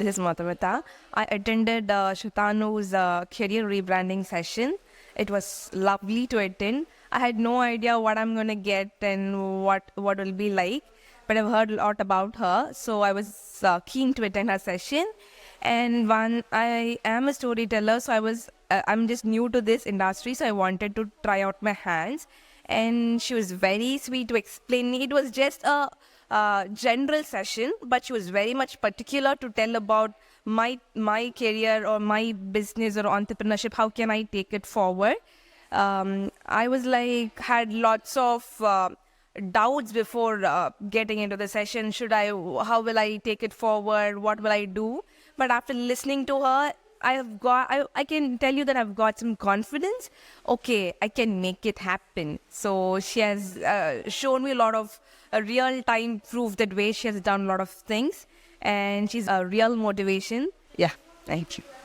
This is Madhumita. I attended Shutanu's career rebranding session. It was lovely to attend. I had no idea what I'm going to get and what will be like, but I've heard a lot about her, so I was keen to attend her session. And one, I am a storyteller, so I'm just new to this industry, so I wanted to try out my hands. And she was very sweet to explain me. It was just a general session, but she was very much particular to tell about my career or my business or entrepreneurship. How can I take it forward? I was like had lots of doubts before getting into the session. How will I take it forward? What will I do? But after listening to her, I can tell you that I've got some confidence. Okay, I can make it happen. So she has shown me a lot of real time proof that way. She has done a lot of things, and she's a real motivation. Yeah, thank you.